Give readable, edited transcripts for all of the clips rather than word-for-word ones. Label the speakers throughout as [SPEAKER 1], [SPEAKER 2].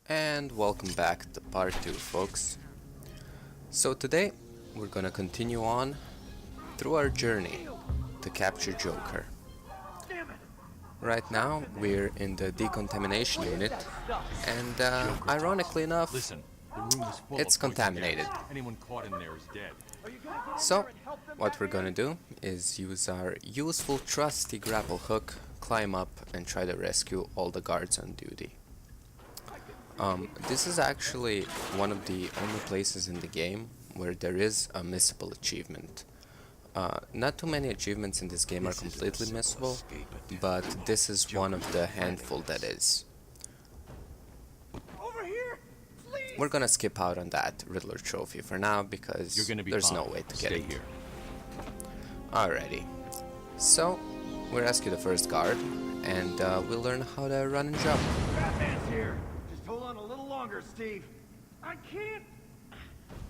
[SPEAKER 1] And welcome back to part 2, folks. So today we're gonna continue on through our journey to capture Joker. Right now we're in the decontamination unit, and ironically enough, it's contaminated.
[SPEAKER 2] Anyone caught in there is dead.
[SPEAKER 1] So what we're gonna do is use our useful trusty grapple hook, climb up and try to rescue all the guards on duty. This is actually one of the only places in the game where there is a missable achievement. Not too many achievements in this game are completely missable, but this is one of the handful that is. We're gonna skip out on that Riddler trophy for now because there's no way to get it here. Alrighty, so we rescue the first guard, and we'll learn how to run and jump.
[SPEAKER 3] Batman's here. Just hold on a little longer, Steve. I can't.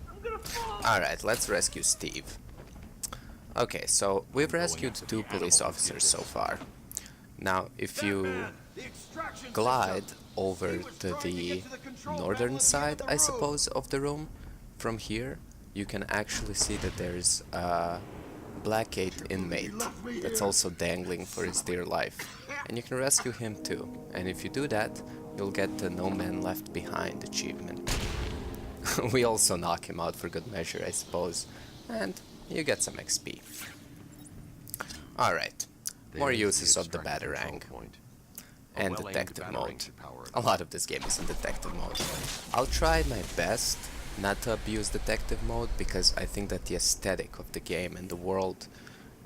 [SPEAKER 3] I'm gonna fall.
[SPEAKER 1] Alright, let's rescue Steve. Okay, so we've rescued 2 police officers so far. Now, if you glide over to the northern side, I suppose, of the room, from here, you can actually see that there's a Blackgate inmate that's also dangling for his dear life. And you can rescue him too. And if you do that, you'll get the No Man Left Behind achievement. We also knock him out for good measure, I suppose. And you get some XP. Alright, more uses of the Batarang. And detective mode. A lot of this game is in detective mode. I'll try my best not to abuse detective mode because I think that the aesthetic of the game and the world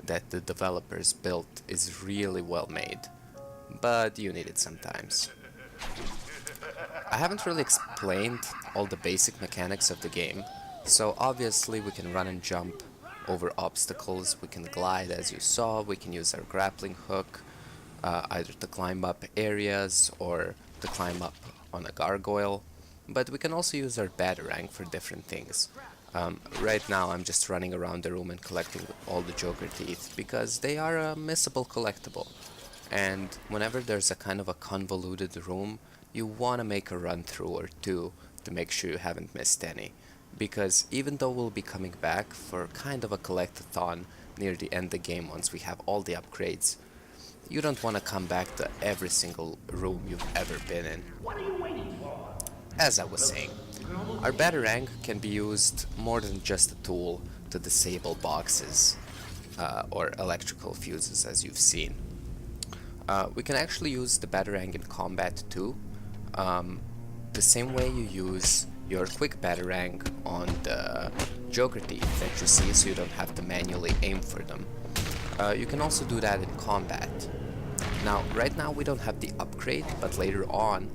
[SPEAKER 1] that the developers built is really well made. But you need it sometimes. I haven't really explained all the basic mechanics of the game, so obviously we can run and jump over obstacles, we can glide as you saw, we can use our grappling hook, either to climb up areas or to climb up on a gargoyle, but we can also use our Batarang for different things. Right now I'm just running around the room and collecting all the Joker teeth because they are a missable collectible, and whenever there's a kind of a convoluted room, you want to make a run through or two to make sure you haven't missed any, because even though we'll be coming back for kind of a collectathon near the end of the game once we have all the upgrades, you don't want to come back to every single room you've ever been in.
[SPEAKER 3] What are you waiting for?
[SPEAKER 1] As I was saying, our Batarang can be used more than just a tool to disable boxes or electrical fuses, as you've seen. We can actually use the Batarang in combat too, the same way you use your quick Batarang on the Joker teeth that you see, so you don't have to manually aim for them. You can also do that in combat. Now, right now we don't have the upgrade, but later on,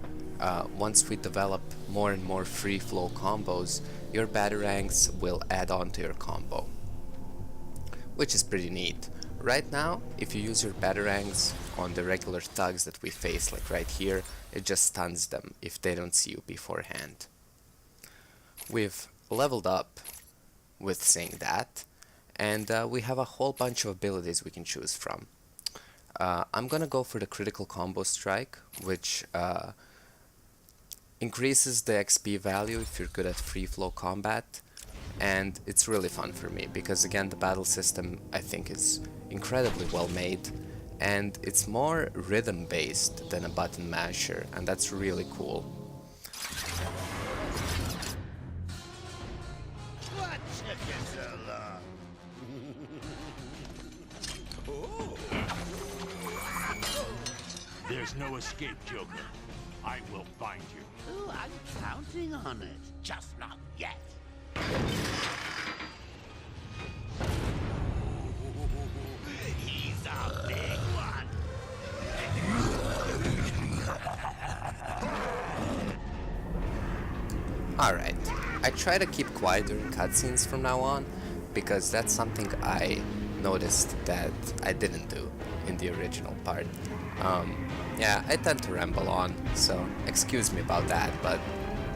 [SPEAKER 1] once we develop more and more free flow combos, your Batarangs will add on to your combo, which is pretty neat. Right now, if you use your Batarangs on the regular thugs that we face, like right here, it just stuns them if they don't see you beforehand. We've leveled up with saying that, and we have a whole bunch of abilities we can choose from. I'm gonna go for the critical combo strike, which increases the XP value if you're good at free flow combat, and it's really fun for me because, again, the battle system I think is incredibly well made, and it's more rhythm based than a button masher, and that's really cool.
[SPEAKER 2] There's no escape, Joker. I will find you.
[SPEAKER 4] Oh, I'm counting on it. Just not yet. He's a big one.
[SPEAKER 1] Alright, I try to keep quiet during cutscenes from now on, because that's something I noticed that I didn't do in the original part. Yeah, I tend to ramble on, so excuse me about that, but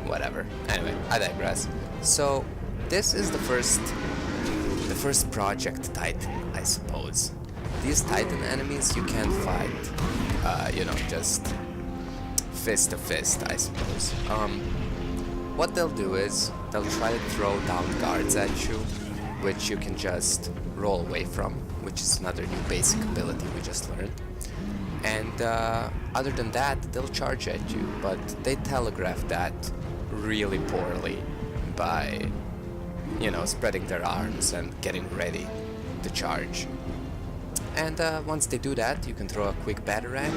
[SPEAKER 1] whatever. Anyway, I digress. So, this is the first Project Titan, I suppose. These Titan enemies you can't fight, you know, just fist to fist, I suppose. What they'll do is they'll try to throw down guards at you, which you can just roll away from, which is another new basic ability we just learned. And other than that, they'll charge at you, but they telegraph that really poorly by, you know, spreading their arms and getting ready to charge. And once they do that, you can throw a quick batarang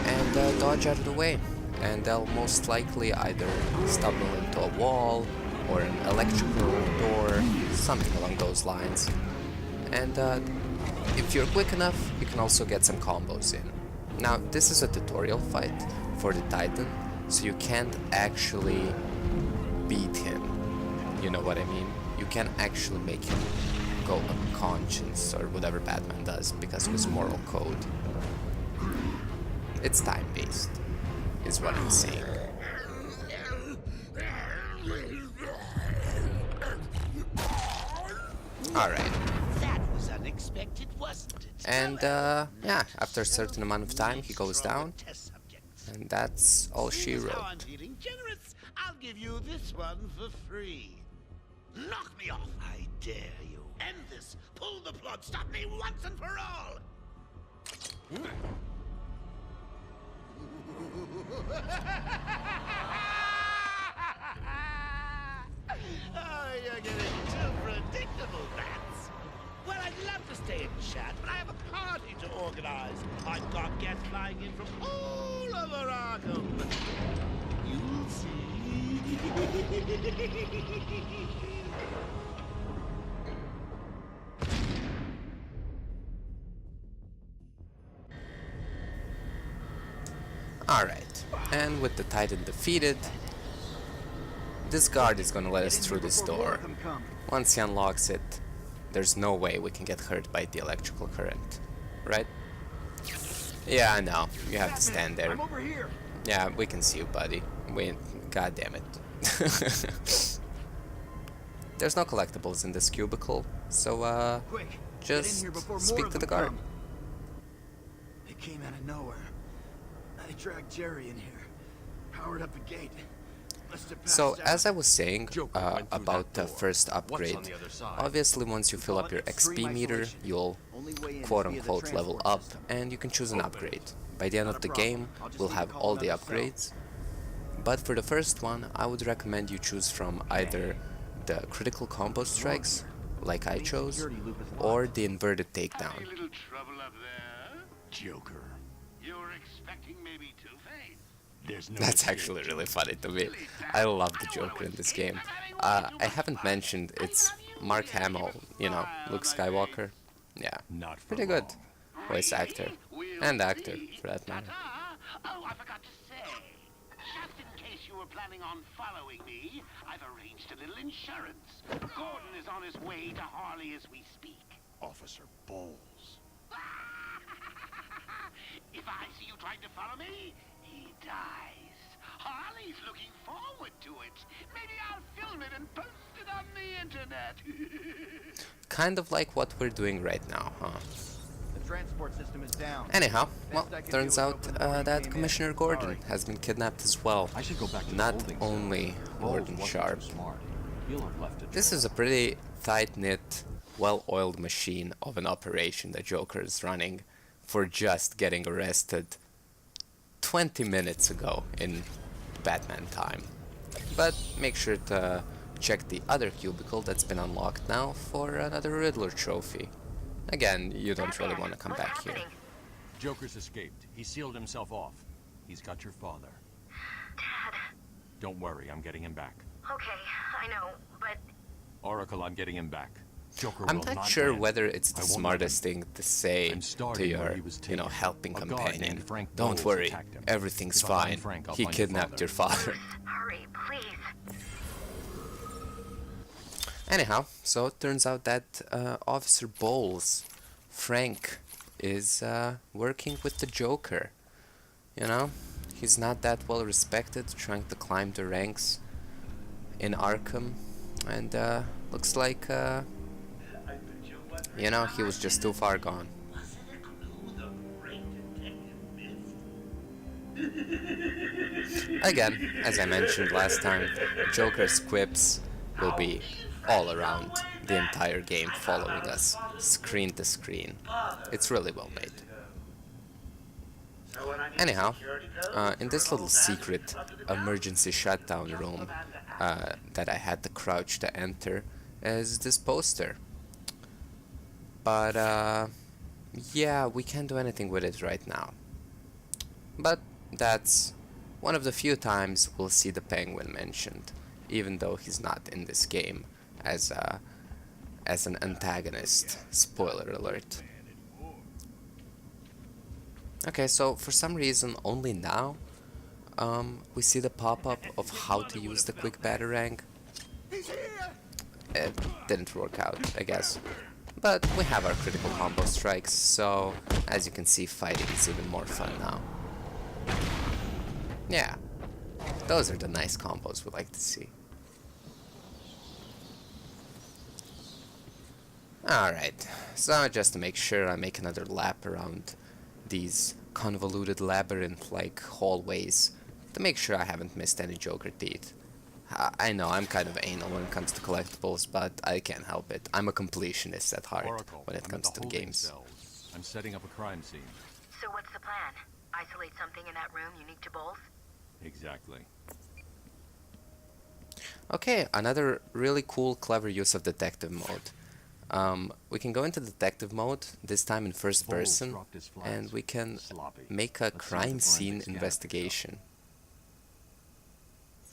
[SPEAKER 1] and dodge out of the way. And they'll most likely either stumble into a wall or an electrical door, something along those lines. And if you're quick enough, you can also get some combos in. Now, this is a tutorial fight for the Titan, so you can't actually beat him. You know what I mean? You can't actually make him go unconscious or whatever Batman does because of his moral code. It's time-based, is what I'm saying. Alright.
[SPEAKER 4] That was unexpected, wasn't it?
[SPEAKER 1] And yeah, after a certain amount of time he goes down, and that's all she
[SPEAKER 4] Seeing as how I'm
[SPEAKER 1] wrote.
[SPEAKER 4] feeling generous, I'll give you this one for free. Knock me off, I dare you. End this. Pull the plug. Stop me once and for all. Oh, you're getting too predictable, Bats. Well, I'd love to stay and chat, but I have a party to organize. I've got guests flying in from all over Arkham. You'll see.
[SPEAKER 1] Alright, and with the Titan defeated, this guard is gonna let us through this door. Once he unlocks it, there's no way we can get hurt by the electrical current, right? Yeah, I know, you have to stand there.
[SPEAKER 3] I'm over here.
[SPEAKER 1] Yeah, we can see you, buddy. God damn it. There's no collectibles in this cubicle, so
[SPEAKER 3] Quick, get in
[SPEAKER 1] just
[SPEAKER 3] here before more
[SPEAKER 1] speak
[SPEAKER 3] of
[SPEAKER 1] to the
[SPEAKER 3] them
[SPEAKER 1] guard.
[SPEAKER 3] come. They came out of nowhere. I dragged Jerry in here, powered up the gate. Must have
[SPEAKER 1] So,
[SPEAKER 3] passed
[SPEAKER 1] as
[SPEAKER 3] out.
[SPEAKER 1] I was saying about the first upgrade, obviously once you fill up your XP meter, you'll
[SPEAKER 3] Only way in is via the
[SPEAKER 1] quote-unquote level
[SPEAKER 3] transport
[SPEAKER 1] up,
[SPEAKER 3] system.
[SPEAKER 1] and you can choose an upgrade. By the end
[SPEAKER 3] Not
[SPEAKER 1] of
[SPEAKER 3] a
[SPEAKER 1] the
[SPEAKER 3] problem.
[SPEAKER 1] game,
[SPEAKER 3] I'll just
[SPEAKER 1] we'll
[SPEAKER 3] need to
[SPEAKER 1] have
[SPEAKER 3] call
[SPEAKER 1] all the
[SPEAKER 3] another cell.
[SPEAKER 1] upgrades. But for the first one, I would recommend you choose from either the critical combo strikes, like I chose, or the inverted takedown.
[SPEAKER 2] Having a little trouble up there?
[SPEAKER 3] Joker.
[SPEAKER 2] You were expecting maybe Two-Face? There's no
[SPEAKER 1] That's
[SPEAKER 2] escape,
[SPEAKER 1] actually
[SPEAKER 2] Joker.
[SPEAKER 1] really funny to me. I love the Joker in this game. I haven't mentioned it's Mark Hamill, you know, Luke Skywalker. Yeah,
[SPEAKER 2] Not for
[SPEAKER 1] pretty good
[SPEAKER 2] long.
[SPEAKER 1] voice actor,
[SPEAKER 2] We'll
[SPEAKER 1] and actor
[SPEAKER 2] see.
[SPEAKER 1] for that matter.
[SPEAKER 2] Ta-ta. Oh, I forgot to say. Just in case you were planning on following me, I've arranged a little insurance. Gordon is on his way to Harley as we speak.
[SPEAKER 3] Officer Bowles.
[SPEAKER 2] If I see you trying to follow me, he dies. Harley's looking forward to it. Maybe I'll film it and post it on the internet.
[SPEAKER 1] Kind of like what we're doing right now, huh?
[SPEAKER 3] The transport system is down.
[SPEAKER 1] Anyhow, well,
[SPEAKER 3] Best I could
[SPEAKER 1] turns
[SPEAKER 3] do is
[SPEAKER 1] out
[SPEAKER 3] open the door you
[SPEAKER 1] that
[SPEAKER 3] came in.
[SPEAKER 1] Commissioner Gordon
[SPEAKER 3] Sorry.
[SPEAKER 1] has been kidnapped as well.
[SPEAKER 5] I should go back to the
[SPEAKER 1] Not
[SPEAKER 5] holding
[SPEAKER 1] only
[SPEAKER 5] Bowles
[SPEAKER 1] Gordon
[SPEAKER 5] wasn't
[SPEAKER 1] Sharp.
[SPEAKER 5] too smart. He'll have left it
[SPEAKER 1] This
[SPEAKER 5] there.
[SPEAKER 1] is a pretty tight-knit, well-oiled machine of an operation the Joker is running for just getting arrested 20 minutes ago in Batman time. But make sure to check the other cubicle that's been unlocked now for another Riddler trophy. Again, you don't really want to come back here.
[SPEAKER 5] Joker's escaped. He sealed himself off. He's got your father.
[SPEAKER 6] Dad.
[SPEAKER 5] Don't worry, I'm getting him back.
[SPEAKER 6] Okay, I know, but
[SPEAKER 5] Oracle, I'm getting him back. Joker
[SPEAKER 1] I'm
[SPEAKER 5] will
[SPEAKER 1] not
[SPEAKER 5] not
[SPEAKER 1] sure
[SPEAKER 5] win.
[SPEAKER 1] whether it's the
[SPEAKER 5] I won't let
[SPEAKER 1] smartest
[SPEAKER 5] him.
[SPEAKER 1] thing to say
[SPEAKER 5] I'm
[SPEAKER 1] to
[SPEAKER 5] starting where
[SPEAKER 1] your,
[SPEAKER 5] he was
[SPEAKER 1] you know,
[SPEAKER 5] taken.
[SPEAKER 1] helping
[SPEAKER 5] A guard
[SPEAKER 1] companion.
[SPEAKER 5] named Frank
[SPEAKER 1] Don't
[SPEAKER 5] Bowles
[SPEAKER 1] worry,
[SPEAKER 5] attacked him.
[SPEAKER 1] everything's
[SPEAKER 5] If I find
[SPEAKER 1] fine.
[SPEAKER 5] Frank, I'll
[SPEAKER 1] He
[SPEAKER 5] find your
[SPEAKER 1] kidnapped your father.
[SPEAKER 6] hurry, please.
[SPEAKER 1] Anyhow, so it turns out that Officer Bowles, Frank, is working with the Joker. You know, he's not that well respected, trying to climb the ranks in Arkham, and looks like, you know, he was just too far gone.
[SPEAKER 4] Was it a clue the great detective missed?
[SPEAKER 1] Again, as I mentioned last time, Joker's quips will be all around the entire game, following us screen to screen. It's really well made. Anyhow, in this little secret emergency shutdown room that I had to crouch to enter is this poster. But yeah, we can't do anything with it right now. But that's one of the few times we'll see the Penguin mentioned, even though he's not in this game as an antagonist. Spoiler alert. Okay, so for some reason only now we see the pop-up of how to use the quick batarang. It didn't work out, I guess. But we have our critical combo strikes, so as you can see, fighting is even more fun now. Yeah, those are the nice combos we like to see. Alright, so just to make sure I make another lap around these convoluted labyrinth-like hallways to make sure I haven't missed any Joker teeth. I know I'm kind of anal when it comes to collectibles, but I can't help it. I'm a completionist at heart
[SPEAKER 5] Oracle,
[SPEAKER 1] when it
[SPEAKER 5] I'm
[SPEAKER 1] comes
[SPEAKER 5] at the
[SPEAKER 1] to
[SPEAKER 5] holding
[SPEAKER 1] games.
[SPEAKER 5] cells. I'm setting up a crime scene.
[SPEAKER 6] So what's the plan? Isolate something in that room unique to both?
[SPEAKER 5] Exactly.
[SPEAKER 1] Okay, another really cool, clever use of detective mode. We can go into detective mode, this time in first person, and we can make a crime scene investigation.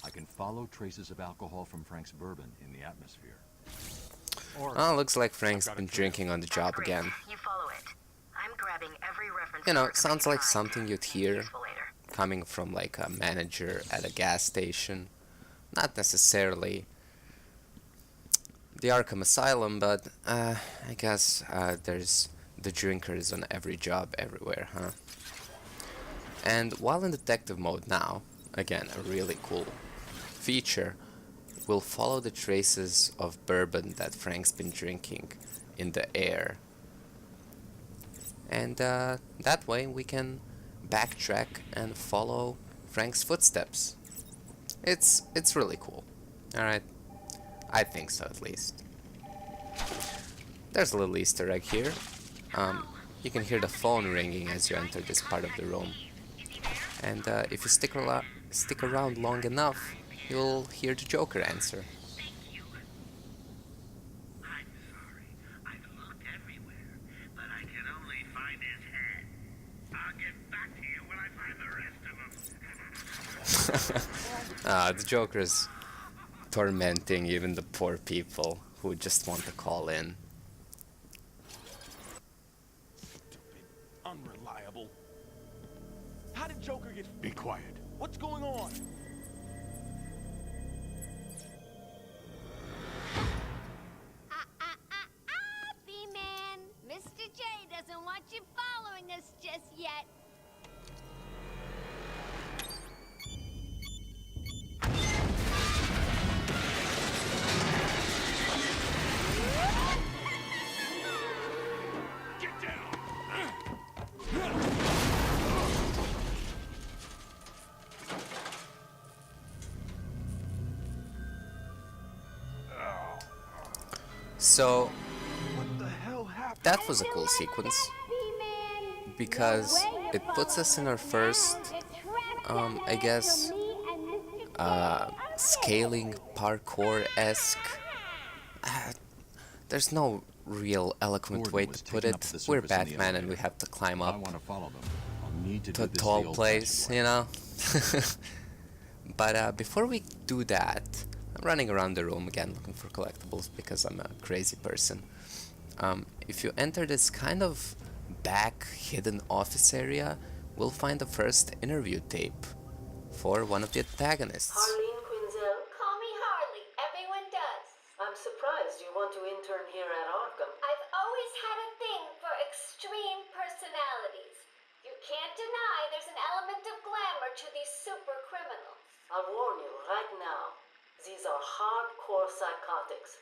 [SPEAKER 5] I can follow traces of alcohol from Frank's bourbon in the atmosphere.
[SPEAKER 1] Oh, looks like Frank's been drinking on the job
[SPEAKER 6] Great.
[SPEAKER 1] again.
[SPEAKER 6] You follow it. I'm grabbing every reference.
[SPEAKER 1] You know,
[SPEAKER 6] to
[SPEAKER 1] sounds like
[SPEAKER 6] Arkham
[SPEAKER 1] something you'd hear
[SPEAKER 6] Useful later.
[SPEAKER 1] coming from like a manager at a gas station. Not necessarily the Arkham Asylum, but I guess there's the drinkers on every job everywhere, huh? And while in detective mode now, again, a really cool feature, we'll follow the traces of bourbon that Frank's been drinking in the air. And that way we can backtrack and follow Frank's footsteps. It's really cool. Alright, I think so at least. There's a little Easter egg here. You can hear the phone ringing as you enter this part of the room. And if you stick around long enough, you'll hear the Joker answer.
[SPEAKER 2] I'm sorry. I've looked everywhere, but I can only find his head. I'll get back to you when I find the rest of them.
[SPEAKER 1] The Joker's tormenting even the poor people who just want to call in.
[SPEAKER 7] Unreliable. How did Joker get...
[SPEAKER 5] Be quiet.
[SPEAKER 7] What's going on?
[SPEAKER 8] B-Man. Mr. J doesn't want you following us just yet.
[SPEAKER 7] Get down!
[SPEAKER 1] So
[SPEAKER 3] What the hell happened?
[SPEAKER 1] that was a cool sequence because it puts us in our first, I guess, scaling parkour-esque. There's no real eloquent way to put it. We're Batman and we have to climb
[SPEAKER 5] I
[SPEAKER 1] up
[SPEAKER 5] want to follow them. I'll need to
[SPEAKER 1] to a
[SPEAKER 5] do this
[SPEAKER 1] tall
[SPEAKER 5] the
[SPEAKER 1] place,
[SPEAKER 5] old-fashioned
[SPEAKER 1] you
[SPEAKER 5] way.
[SPEAKER 1] know? But before we do that, I'm running around the room again looking for collectibles because I'm a crazy person. If you enter this kind of back hidden office area, we'll find the first interview tape for one of the antagonists.
[SPEAKER 9] Harleen Quinzel?
[SPEAKER 8] Call me Harley. Everyone does.
[SPEAKER 9] I'm surprised you want to intern here at Arkham.
[SPEAKER 8] I've always had a thing for extreme personalities. You can't deny there's an element of glamour to these super criminals.
[SPEAKER 9] I'll warn you right now. These are hardcore psychotics.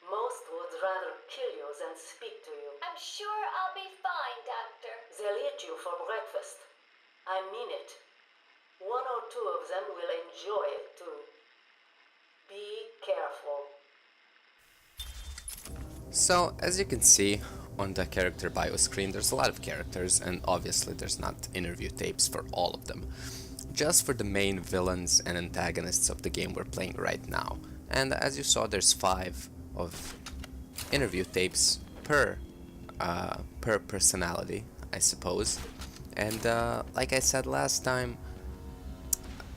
[SPEAKER 9] Most would rather kill you than speak to you.
[SPEAKER 8] I'm sure I'll be fine, Doctor.
[SPEAKER 9] They'll eat you for breakfast. I mean it. One or two of them will enjoy it too. Be careful.
[SPEAKER 1] So, as you can see on the character bio screen, there's a lot of characters, and obviously there's not interview tapes for all of them. Just for the main villains and antagonists of the game we're playing right now. And as you saw, there's 5 of interview tapes per personality, I suppose. And like I said last time,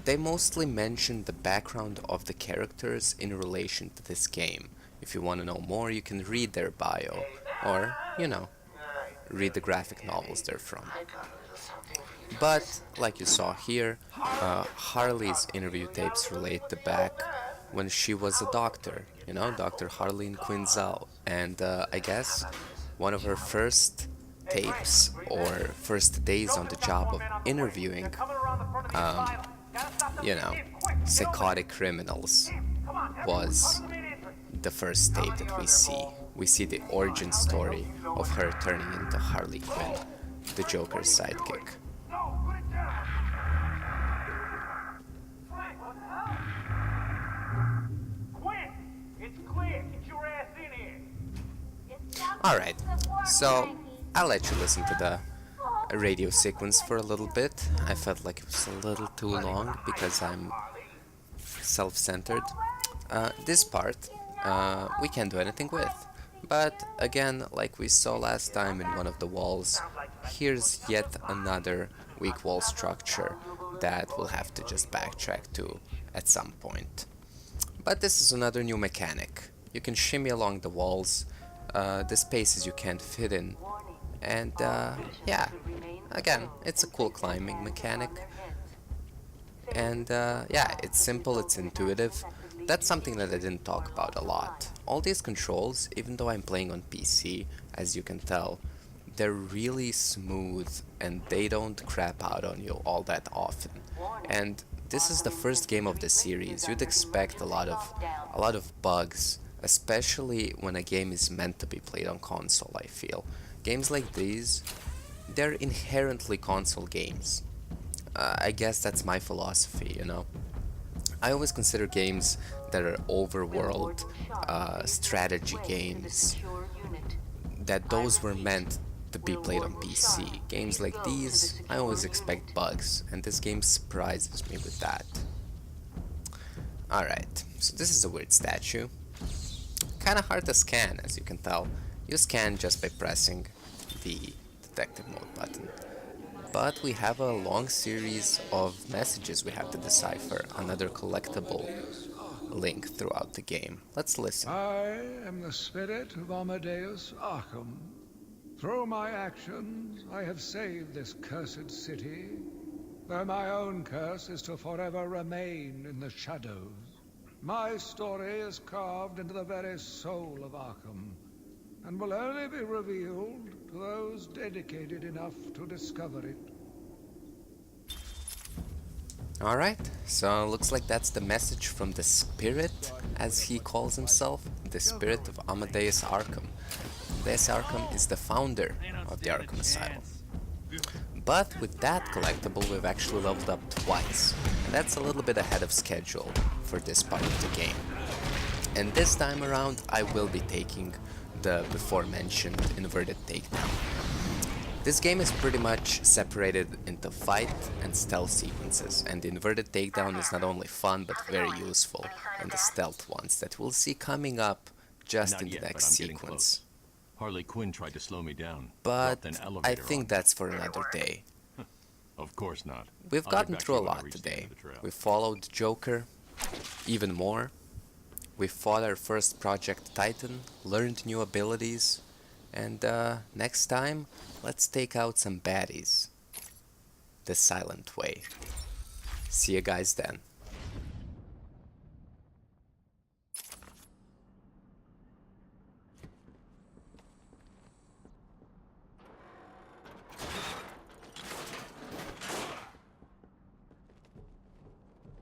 [SPEAKER 1] they mostly mention the background of the characters in relation to this game. If you want to know more, you can read their bio, or, you know, read the graphic novels they're from. But, like you saw here, Harley's interview tapes relate to back when she was a doctor, you know, Dr. Harleen Quinzel. And I guess one of her first tapes or first days on the job of interviewing, you know, psychotic criminals was the first tape that we see. We see the origin story of her turning into Harley Quinn, the Joker's sidekick. Alright, so I'll let you listen to the radio sequence for a little bit. I felt like it was a little too long because I'm self-centered. This part we can't do anything with. But again, like we saw last time in one of the walls, here's yet another weak wall structure that we'll have to just backtrack to at some point. But this is another new mechanic. You can shimmy along the walls, the spaces you can't fit in, and yeah, again, it's a cool climbing mechanic. And yeah, it's simple, it's intuitive. That's something that I didn't talk about a lot. All these controls, even though I'm playing on PC, as you can tell, they're really smooth and they don't crap out on you all that often. And this is the first game of the series. You'd expect a lot of bugs, especially when a game is meant to be played on console, I feel. Games like these, they're inherently console games. I guess that's my philosophy, you know. I always consider games that are overworld strategy games, that those were meant to be played on PC. Games like these, I always expect bugs, and this game surprises me with that. Alright, so this is a weird statue. Kinda hard to scan, as you can tell. You scan just by pressing the detective mode button. But we have a long series of messages we have to decipher, another collectible link throughout the game. Let's listen.
[SPEAKER 10] I am the spirit of Amadeus Arkham. Through my actions, I have saved this cursed city, though my own curse is to forever remain in the shadows. My story is carved into the very soul of Arkham, and will only be revealed to those dedicated enough to discover it.
[SPEAKER 1] Alright, so looks like that's the message from the spirit, as he calls himself, the spirit of Amadeus Arkham. Amadeus Arkham is the founder of the Arkham Asylum. But with that collectible we've actually leveled up twice, and that's a little bit ahead of schedule for this part of the game. And this time around I will be taking the before mentioned inverted takedown. This game is pretty much separated into fight and stealth sequences, and the inverted takedown is not only fun but very useful in the stealth ones that we'll see coming up just in the next sequence.
[SPEAKER 5] Harley Quinn tried to slow me down.
[SPEAKER 1] But I think that's for another day.
[SPEAKER 5] Of course not.
[SPEAKER 1] We've gotten through a lot today. We followed Joker even more. We fought our first Project Titan, learned new abilities, and next time, let's take out some baddies. The silent way. See you guys then.